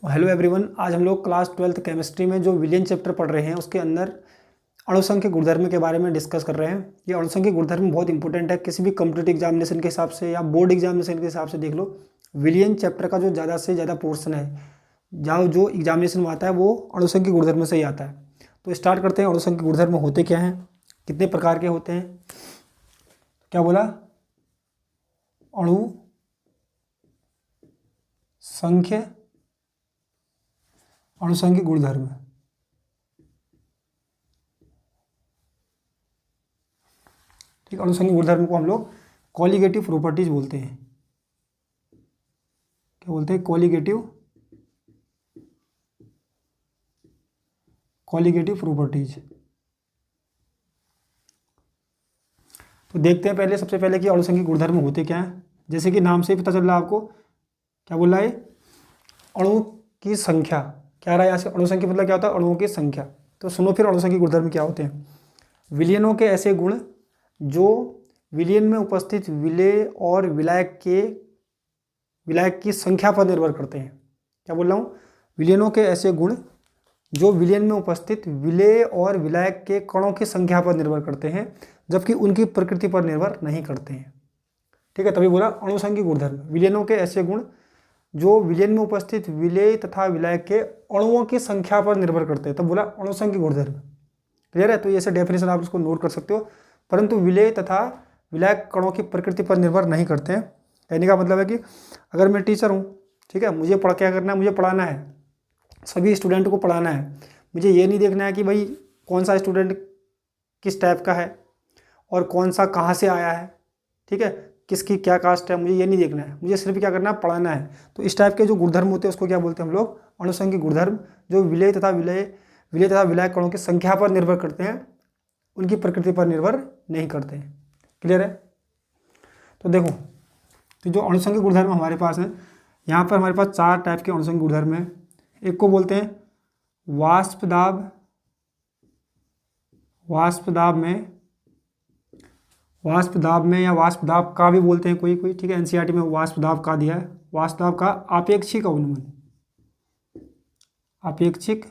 Hello everyone, आज हम लोग क्लास 12th केमिस्ट्री में जो विलियन चैप्टर पढ़ रहे हैं उसके अंदर अणुसंख्यक गुणधर्म के बारे में डिस्कस कर रहे हैं। ये अणुसंख्यक गुणधर्म बहुत इंपॉर्टेंट है, किसी भी कॉम्पिटिटिव एग्जामिनेशन के हिसाब से या बोर्ड एग्जामिनेशन के हिसाब से देख लो। विलियन चैप्टर का जो ज़्यादा से ज़्यादा पोर्शन है जो एग्जामिनेशन में आता है वो अणुसंख्यक गुणधर्म से ही आता है। तो स्टार्ट करते हैं। अणुसंख्यक गुणधर्म होते क्या हैं, कितने प्रकार के होते हैं, क्या बोला, अणु अणुसंख्यक गुणधर्म। ठीक, अणुसंख्यक गुणधर्म को हम लोग कॉलिगेटिव प्रॉपर्टीज बोलते हैं। क्या बोलते हैं? Colligative properties. तो देखते हैं पहले, सबसे पहले कि अणुसंख्यक गुणधर्म होते क्या हैं। जैसे कि नाम से ही पता चल रहा है आपको, क्या बोल रहा है, अणु की संख्या। क्या रहा है यहाँ से, अणुसंख्या मतलब क्या होता है, अणुओं की संख्या। तो सुनो फिर अणुसंख्यक गुणधर्म क्या होते हैं। विलयनों के ऐसे गुण जो विलयन में उपस्थित विलेय और विलायक की संख्या पर निर्भर करते हैं। क्या बोल रहा हूँ, विलयनों के ऐसे गुण जो विलयन में उपस्थित विलेय और विलायक के कणों की संख्या पर निर्भर करते हैं, जबकि उनकी प्रकृति पर निर्भर नहीं करते हैं। ठीक है, तभी बोला अणुसंख्यक गुणधर्म। विलयनों के ऐसे गुण जो विलयन में उपस्थित विलेय तथा विलायक के अणुओं की संख्या पर निर्भर करते हैं, तब बोला अणुसंख्यक गुणधर्म। क्लियर है? तो ऐसे डेफिनेशन आप इसको नोट कर सकते हो। परंतु विलेय तथा विलायक कणों की प्रकृति पर निर्भर नहीं करते हैं। कहने का मतलब है कि अगर मैं टीचर हूँ, ठीक है, मुझे क्या करना है, मुझे पढ़ाना है, सभी स्टूडेंट को पढ़ाना है। मुझे ये नहीं देखना है कि भाई कौन सा स्टूडेंट किस टाइप का है और कौन सा कहाँ से आया है, ठीक है, किसकी क्या कास्ट है, मुझे ये नहीं देखना है। मुझे सिर्फ क्या करना है, पढ़ाना है। तो इस टाइप के जो गुणधर्म होते हैं उसको क्या बोलते हैं हम लोग, अणुसंख्यक गुणधर्म, जो विलेय तथा विलायक कणों की संख्या पर निर्भर करते हैं, उनकी प्रकृति पर निर्भर नहीं करते हैं। क्लियर है? तो देखो, तो जो अणुसंख्यक गुणधर्म हमारे पास है, यहाँ पर हमारे पास 4 टाइप के अणुसंख्यक गुणधर्म हैं। एक को बोलते हैं वाष्प दाब में या वाष्प दाब का भी बोलते हैं कोई, ठीक है। एनसीईआरटी में वाष्प दाब का दिया है। वाष्प दाब का आपेक्षिक अवनमन, आपेक्षिक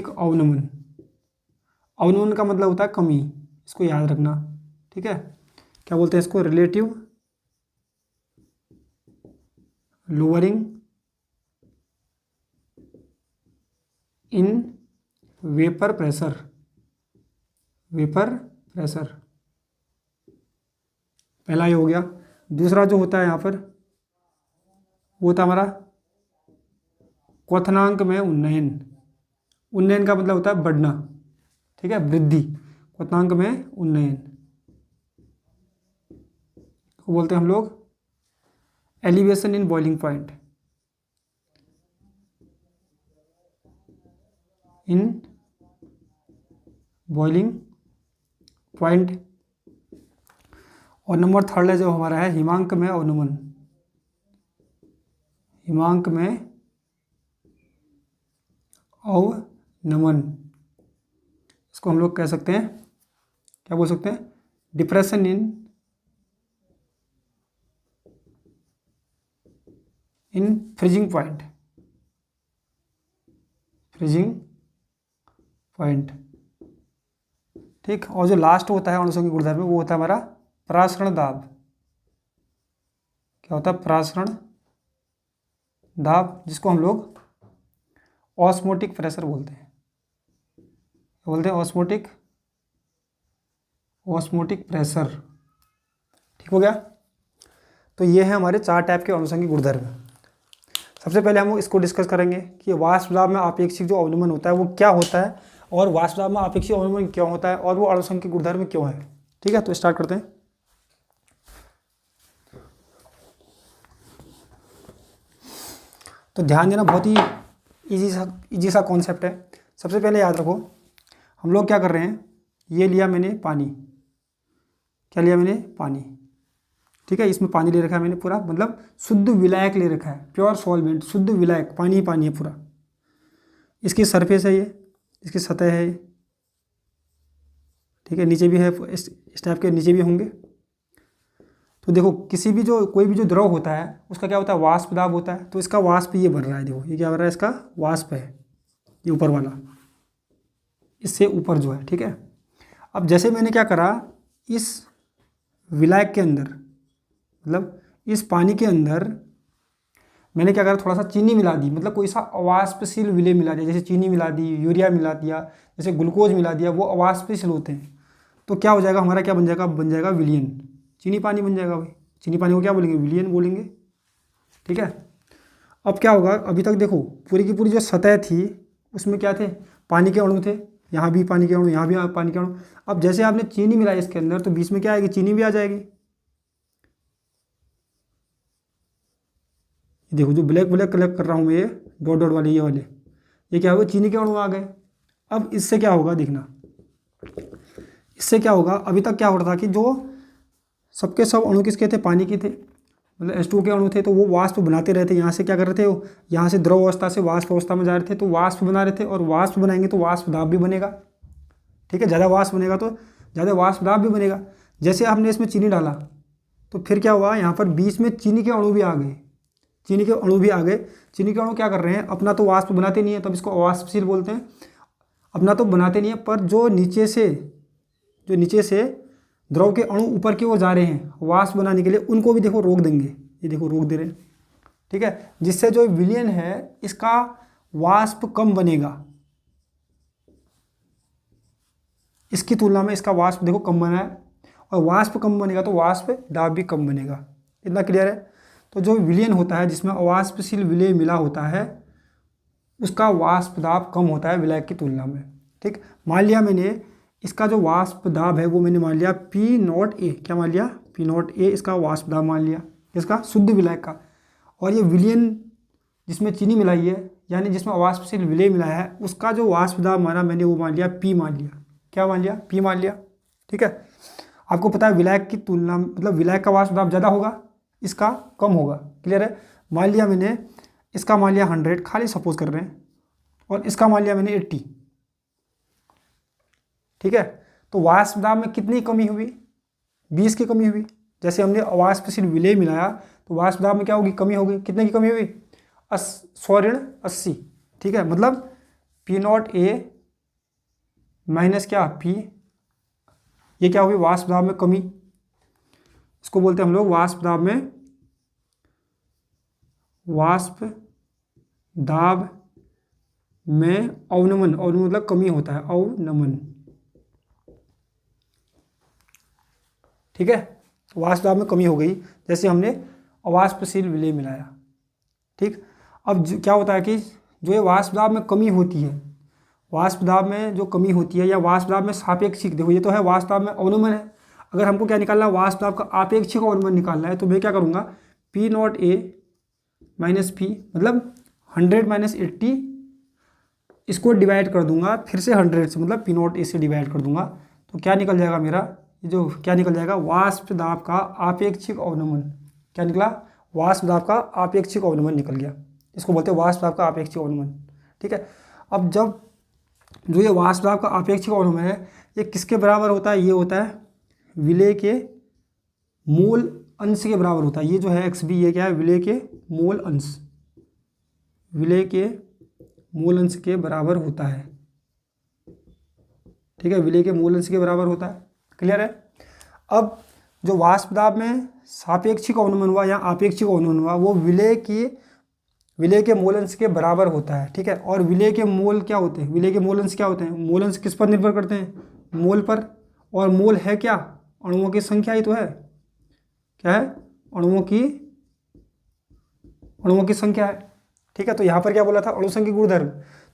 अवनमन का मतलब होता है कमी, इसको याद रखना, ठीक है। क्या बोलते हैं इसको, relative lowering in vapour pressure. पहला ये हो गया। दूसरा जो होता है यहाँ पर वो होता है हमारा क्वथनांक में उन्नयन का मतलब होता है बढ़ना, ठीक है, वृद्धि। क्वथनांक में उन्नयन को बोलते हैं हम लोग एलिवेशन इन बॉइलिंग पॉइंट। और नंबर 3 है जो हमारा है हिमांक में अवनमन। इसको हम लोग कह सकते हैं, क्या बोल सकते हैं, डिप्रेशन इन फ्रीजिंग पॉइंट, ठीक। और जो लास्ट होता है अणुसंख्यक गुणधर्म में वो होता है हमारा प्रासरण दाब। क्या होता है, प्रासरण दाब, जिसको हम लोग ऑस्मोटिक प्रेशर बोलते हैं। क्या बोलते हैं, ऑस्मोटिक प्रेशर। ठीक हो गया। तो ये है हमारे 4 टाइप के अणुसंख्यक गुणधर्म। सबसे पहले हम इसको डिस्कस करेंगे कि वाष्प दाब में आपेक्षिक जो अवनमन होता है वो क्या होता है, और वाष्प दाब में आपेक्षिक अवनमन क्यों होता है, और वो अणुसंख्यक गुणधर्म क्यों है। ठीक है, तो स्टार्ट करते हैं। तो ध्यान देना, बहुत ही इजी सा कॉन्सेप्ट है। सबसे पहले याद रखो, हम लोग क्या कर रहे हैं, ये लिया मैंने पानी, क्या लिया मैंने, पानी, ठीक है। इसमें पानी ले रखा है मैंने पूरा, मतलब शुद्ध विलायक ले रखा है, प्योर सॉल्वेंट, शुद्ध विलायक, पानी ही पानी है पूरा। इसकी सरफेस है ये, इसकी सतह है ये, ठीक है, नीचे भी है, इस टाइप के नीचे भी होंगे। तो देखो किसी भी जो कोई भी जो द्रव होता है उसका क्या होता है, वाष्प दाब होता है। तो इसका वाष्प ये बन रहा है, देखो ये क्या बन रहा है, इसका वाष्प है, ये ऊपर वाला, इससे ऊपर जो है, ठीक है। अब जैसे मैंने क्या करा, इस विलायक के अंदर, मतलब इस पानी के अंदर मैंने क्या करा, थोड़ा सा चीनी मिला दी, मतलब कोई सा अवाष्पशील विलेय मिला दिया, जैसे चीनी मिला दी, यूरिया मिला दिया, जैसे ग्लूकोज मिला दिया, वो अवाष्पशील होते हैं। तो क्या हो जाएगा हमारा, क्या बन जाएगा, बन जाएगा विलयन, चीनी पानी बन जाएगा भाई। चीनी पानी को क्या बोलेंगे, विलयन बोलेंगे, ठीक है। अब क्या होगा, अभी तक देखो पूरी की पूरी जो सतह थी उसमें क्या थे, पानी के अणु थे, यहाँ भी पानी के अणु, यहाँ भी पानी के अणु। अब जैसे आपने चीनी मिलाई इसके अंदर, तो बीच में क्या आएगी, चीनी भी आ जाएगी। देखो जो ब्लैक ब्लैक कलेक्ट कर रहा हूँ मैं, ये डॉट डॉट वाले, ये वाले, ये क्या होगा, चीनी के अणु आ गए। अब इससे क्या होगा देखना, इससे क्या होगा, अभी तक क्या हो रहा था कि जो सबके सब अणु किसके थे, पानी के थे, मतलब H2O के अणु थे, तो वो वाष्प बनाते रहते, यहाँ से क्या कर रहे थे, वो यहाँ से द्रव अवस्था से वाष्प अवस्था में जा रहे थे, तो वाष्प बना रहे थे, और वाष्प बनाएंगे तो वाष्प दाब भी बनेगा, ठीक है। ज़्यादा वाष्प बनेगा तो ज़्यादा वाष्प दाब भी बनेगा। जैसे आपने इसमें चीनी डाला, तो फिर क्या हुआ, यहाँ पर बीच में चीनी के अणु भी आ गए, चीनी के अणु भी आ गए। चीनी के अणु क्या कर रहे हैं, अपना तो वाष्प बनाते नहीं है, तब इसको अवाष्पशील बोलते हैं। अपना तो बनाते नहीं है, पर जो नीचे से द्रव के अणु ऊपर की ओर जा रहे हैं वाष्प बनाने के लिए, उनको भी देखो रोक देंगे, ये देखो रोक दे रहे हैं, ठीक है। जिससे जो विलयन है इसका वाष्प कम बनेगा, इसकी तुलना में इसका वाष्प देखो कम बना है, और वाष्प कम बनेगा तो वाष्प दाब भी कम बनेगा। इतना क्लियर है। तो जो विलयन होता है जिसमें अवाष्पशील विलेय मिला होता है, उसका वाष्प दाब कम होता है विलायक की तुलना में, ठीक। मान लिया मैंने इसका जो वाष्प दाब है वो मैंने मान लिया P0A, क्या मान लिया, P0A इसका वाष्प दाब मान लिया, इसका शुद्ध विलायक का। और ये विलयन जिसमें चीनी मिलाई है, यानी जिसमें अवाष्पशील विलेय मिलाया है, उसका जो वाष्प दाब माना मैंने वो मान लिया P मान लिया, क्या मान लिया, P मान लिया, ठीक है। आपको पता है विलायक की तुलना, मतलब विलायक का वाष्प दाब ज़्यादा होगा, इसका कम होगा, क्लियर है। मान लिया मैंने इसका मान लिया 100, खाली सपोज कर रहे हैं, और इसका मान लिया मैंने 80, ठीक है। तो वाष्प दाब में कितनी कमी हुई, 20 की कमी हुई। जैसे हमने अवाष्पशील विलेय मिलाया तो वाष्प दाब में क्या होगी, कमी होगी, कितने की कमी हुई, 100-80, ठीक है। मतलब P0A माइनस क्या P, ये क्या होगी, वाष्प दाब में कमी, इसको बोलते हैं हम लोग वाष्प दाब में, वाष्प दाब में अवनमन, अवनमन मतलब कमी होता है, अवनमन, ठीक है। वाष्प दाब में कमी हो गई जैसे हमने अवाष्पशील विलेय मिलाया, ठीक। अब क्या होता है कि जो ये वाष्प दाब में कमी होती है, वाष्प दाब में जो कमी होती है, या वाष्प दाब में सापेक्षिक, देखो ये तो है वाष्प दाब में अवनमन है, अगर हमको क्या निकालना है, वाष्प दाब का आपेक्षिक अवनमन निकालना है, तो मैं क्या करूँगा, P0A माइनस P, मतलब 100 माइनस 80, इसको डिवाइड कर दूंगा फिर से 100 से, मतलब P0A से डिवाइड कर दूंगा, तो क्या निकल जाएगा मेरा, ये जो क्या निकल जाएगा, वाष्प दाब का आपेक्षिक अवनमन, क्या निकला, वाष्प दाब का आपेक्षिक अवनमन निकल गया, इसको बोलते हैं वाष्प दाब का आपेक्षिक अवनमन, ठीक है। अब जब जो ये वाष्प दाब का आपेक्षिक अवनमन है, ये किसके बराबर होता है, ये होता है विलेय के मूल अंश के बराबर होता है। ये जो है XB, ये क्या है, विलेय के मूल अंश, विलेय के मूल अंश के बराबर होता है, ठीक है, विलेय के मूल अंश के बराबर होता है, क्लियर है। अब जो वाष्प दाब में सापेक्षिक अवनमन हुआ या आपेक्षिक अवनमन हुआ, वो विलेय के मूल अंश के बराबर होता है, ठीक है। और विलेय के मोल क्या होते हैं, विलेय के मूल अंश क्या होते हैं, मूल अंश किस पर निर्भर करते हैं, मोल पर, और मोल है क्या, अणुओं की संख्या ही तो है, क्या है, अणुओं की संख्या है, ठीक है। तो यहाँ पर क्या बोला था, अणुसंख्यिक गुणधर्म।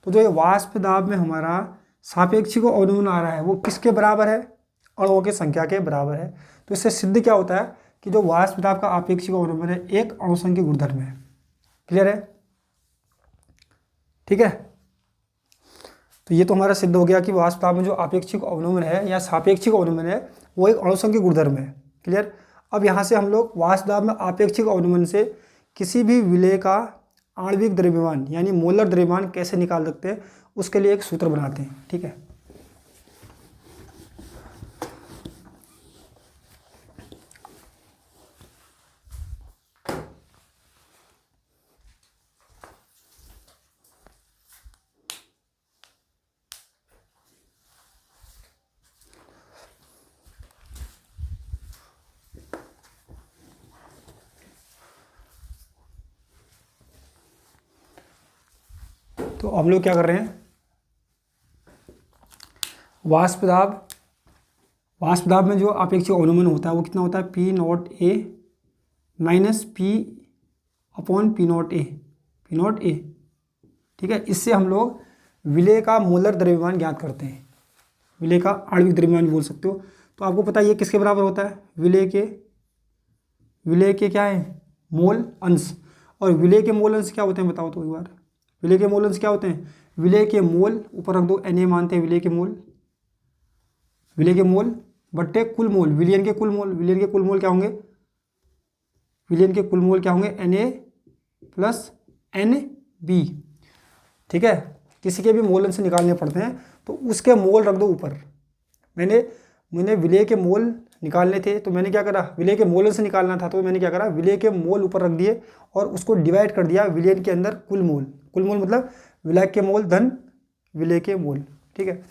तो जो ये वाष्प दाब में हमारा सापेक्षिक अवनमन आ रहा है, वो किसके बराबर है, अणुओं की संख्या के बराबर है। तो इससे सिद्ध क्या होता है कि जो वाष्प दाब का आपेक्षिक अवनमन है एक अणुसंख्यिक गुणधर्म है, क्लियर है, ठीक है। तो ये तो हमारा सिद्ध हो गया कि वाष्प दाब में जो आपेक्षिक अवनमन है या सापेक्षिक अवनमन है वो एक अणुसंख्यिक गुणधर्म है, क्लियर। अब यहाँ से हम लोग वाष्प दाब में आपेक्षिक अवनमन से किसी भी विलेय का आणविक द्रव्यमान यानी मोलर द्रव्यमान कैसे निकाल सकते हैं, उसके लिए एक सूत्र बनाते हैं, ठीक है। तो हम लोग क्या कर रहे हैं, वाष्प दाब में जो अपेक्षित अनुमान होता है वो कितना होता है, P not a minus P upon P not a. ठीक है, इससे हम लोग विलेय का मोलर द्रव्यमान ज्ञात करते हैं, विलेय का आणविक द्रव्यमान बोल सकते हो। तो आपको पता है ये किसके बराबर होता है, विलेय के क्या है, मोल अंश। और विलेय के मोल अंश क्या होते हैं बताओ तो एक बार, विलेय के मोल अंश क्या होते हैं, विलेय के मोल ऊपर रख दो, Na मानते हैं विलेय के मोल बट्टे कुल मोल, विलियन के कुल मोल क्या होंगे, Na प्लस Nb। ठीक है, किसी के भी मोल अंश निकालने पड़ते हैं तो उसके मोल रख दो ऊपर। मैंने विलेय के मोल निकालने थे तो मैंने क्या करा, विलेय के मोल अंश निकालना था तो मैंने क्या करा, विलेय के मोल ऊपर रख दिए और उसको डिवाइड कर दिया विलेय के अंदर कुल मोल मतलब विलायक के मोल धन विलेय के मोल। ठीक है,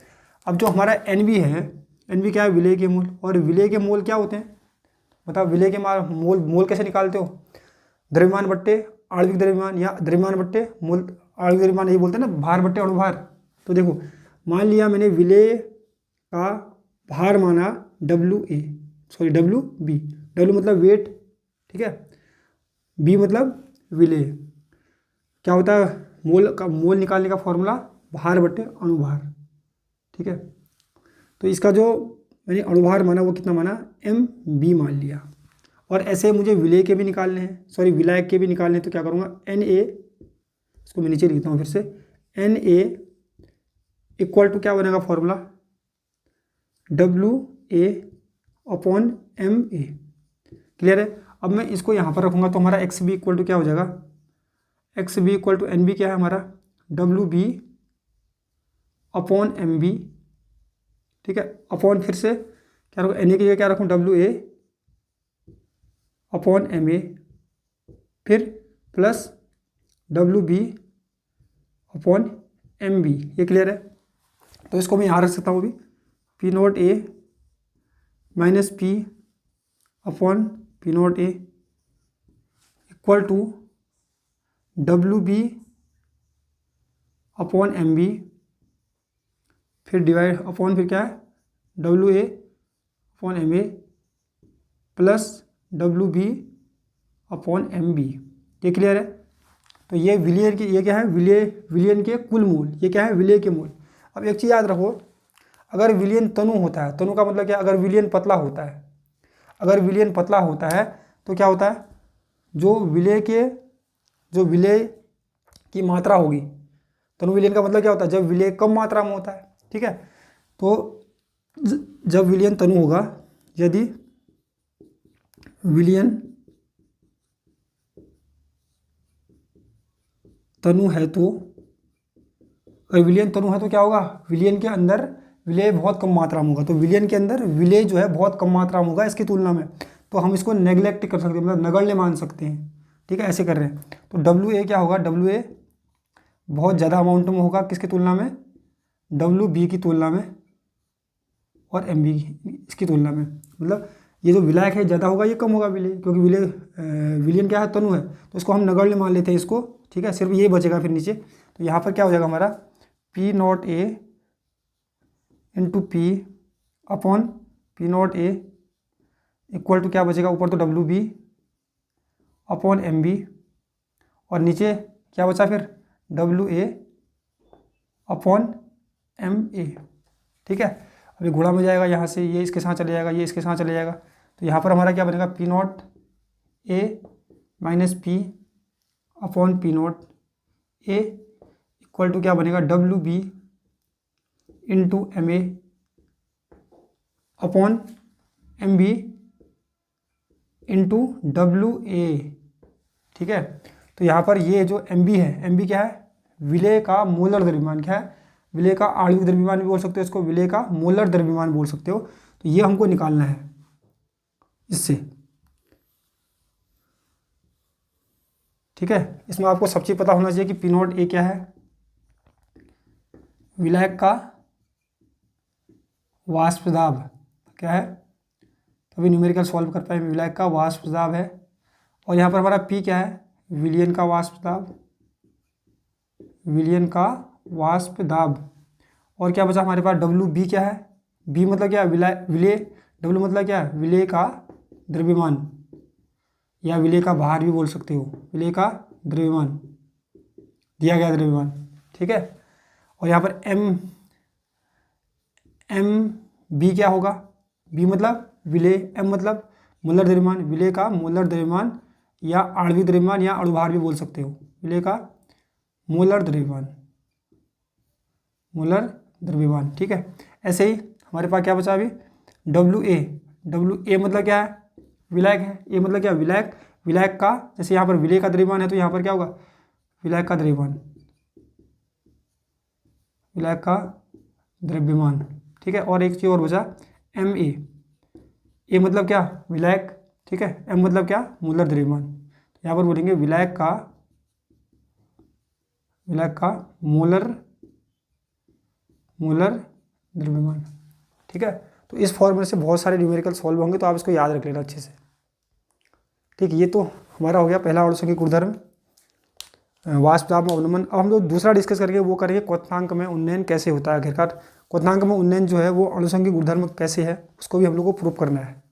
अब जो हमारा Nb है, Nb क्या है, विलेय के मोल। और विलेय के मोल क्या होते हैं बताओ, विलेय के मोल कैसे निकालते हो, द्रव्यमान बट्टे आणविक द्रव्यमान या द्रव्यमान बट्टे मोल आणविक द्रव्यमान, यही बोलते हैं ना, भार बट्टे अणुभार। तो देखो मान लिया मैंने विलेय का भार माना WB मतलब वेट। ठीक है, B मतलब विलेय। क्या होता है, मोल निकालने का फॉर्मूला भार बट्टे अणुभार। ठीक है, तो इसका जो मैंने अणुभार माना वो कितना माना, MB मान लिया। और ऐसे मुझे विलेय के भी निकालने हैं, विलायक के भी निकालने हैं, तो क्या करूँगा, Na, इसको मैं नीचे लिखता हूँ फिर से, Na इक्वल टू क्या बनेगा formula, WA upon MA। Clear है। अब मैं इसको यहाँ पर रखूँगा तो हमारा XB इक्वल टू क्या हो जाएगा, XB इक्वल टू NB क्या है हमारा, WB अपॉन MB। ठीक है, अपॉन फिर से क्या रखूँ, Na की जगह क्या रखूँ, WA अपॉन MA, फिर प्लस WB अपॉन MB। ये क्लियर है। तो इसको मैं यहाँ रख सकता हूँ अभी, P naught A minus P upon P naught A equal to WB upon MB, फिर डिवाइड अपॉन फिर क्या है, WA upon MA plus WB upon MB। ये क्लियर है। तो ये विलियन की, ये क्या है, विलियन के कुल मोल, ये क्या है, विलेय के मोल। अब एक चीज़ याद रखो, अगर विलियन तनु होता है, तनु का मतलब क्या, अगर विलियन पतला होता है, तो क्या होता है, जो विलेय की मात्रा होगी, तनु विलियन का मतलब क्या होता है, जब विलेय कम मात्रा में होता है। ठीक है, तो जब विलियन तनु होगा, यदि विलियन तनु है तो, अगर विलियन तनु है तो क्या होगा, विलियन के अंदर विलेय बहुत कम मात्रा में होगा। तो विलियन के अंदर विलेय जो है बहुत कम मात्रा में होगा इसकी तुलना में, तो हम इसको नेग्लेक्ट कर सकते हैं, मतलब नगण्य मान सकते हैं। ठीक है, ऐसे कर रहे हैं। तो WA क्या होगा, WA बहुत ज़्यादा अमाउंट में होगा किसकी तुलना में, WB की तुलना में और MB इसकी तुलना में। मतलब ये जो विलायक है ज़्यादा होगा, ये कम होगा विलेय, क्योंकि विलियन क्या है, तनु है, तो इसको हम नगण्य मान लेते हैं इसको। ठीक है, सिर्फ ये बचेगा फिर नीचे। तो यहाँ पर क्या हो जाएगा हमारा, P naught A into P upon P naught A equal to क्या बचेगा, ऊपर तो WB अपॉन MB और नीचे क्या बचा फिर, WA अपॉन MA। ठीक है, अभी गुणा में जाएगा, यहाँ से ये इसके साथ चले जाएगा, ये इसके साथ चले जाएगा। तो यहाँ पर हमारा क्या बनेगा, P naught A minus P upon P naught A equal to क्या बनेगा, WB into MA upon MB into WA। ठीक है, तो यहाँ पर ये जो MB है, MB क्या है, विलेय का मोलर द्रव्यमान। क्या है, विलेय का आणविक द्रव्यमान भी बोल सकते हो इसको, विलेय का मोलर द्रव्यमान बोल सकते हो। तो ये हमको निकालना है इससे। ठीक है, इसमें आपको सब चीज़ पता होना चाहिए कि P नॉट A क्या है, विलायक का वाष्प दाब क्या है, तभी न्यूमेरिकल सॉल्व कर पाएंगे। विलायक का वाष्प दाब है, और यहाँ पर हमारा P क्या है, विलियन का वाष्प दाब, विलयन का वाष्प दाब। और क्या बचा हमारे पास, डब्ल्यू बी क्या है, बी मतलब क्या है, विलय, डब्ल्यू मतलब क्या है, विलय का द्रव्यमान या विलय का भार भी बोल सकते हो, विलय का द्रव्यमान, दिया गया द्रव्यमान, ठीक है। और यहाँ पर एम बी क्या होगा, बी मतलब विलय, एम मतलब मोलर द्रव्यमान, विलय का मोलर द्रव्यमान या आणविक द्रव्यमान या अणुभार भी बोल सकते हो, विलय का मोलर द्रव्यमान, मोलर द्रव्यमान, ठीक है। ऐसे ही हमारे पास क्या बचा अभी, डब्ल्यू ए मतलब क्या है, विलायक है, ए मतलब क्या, विलायक, विलायक का, जैसे यहाँ पर विलय का द्रव्यमान है तो यहाँ पर क्या होगा, विलायक का द्रव्यमान, विलायक का द्रव्यमान, ठीक है। और एक चीज़ और बचा एम ए मतलब क्या, विलायक, ठीक है, एम मतलब क्या, मोलर द्रव्यमान, तो यहाँ पर बोलेंगे विलायक का मोलर द्रव्यमान, ठीक है। तो इस फॉर्मूले से बहुत सारे न्यूमेरिकल सॉल्व होंगे, तो आप इसको याद रख लेना अच्छे से, ठीक है। ये तो हमारा हो गया पहला अणुसंख्यिक गुणधर्म, वाष्प दाब में अवनमन। अब हम लोग दूसरा डिस्कस करके वो करेंगे क्वथनांक में उन्नयन कैसे होता है, आखिरकार क्वथनांक में उन्नयन जो है वो अणुसंख्यिक गुणधर्म कैसे है, उसको भी हम लोग को प्रूव करना है।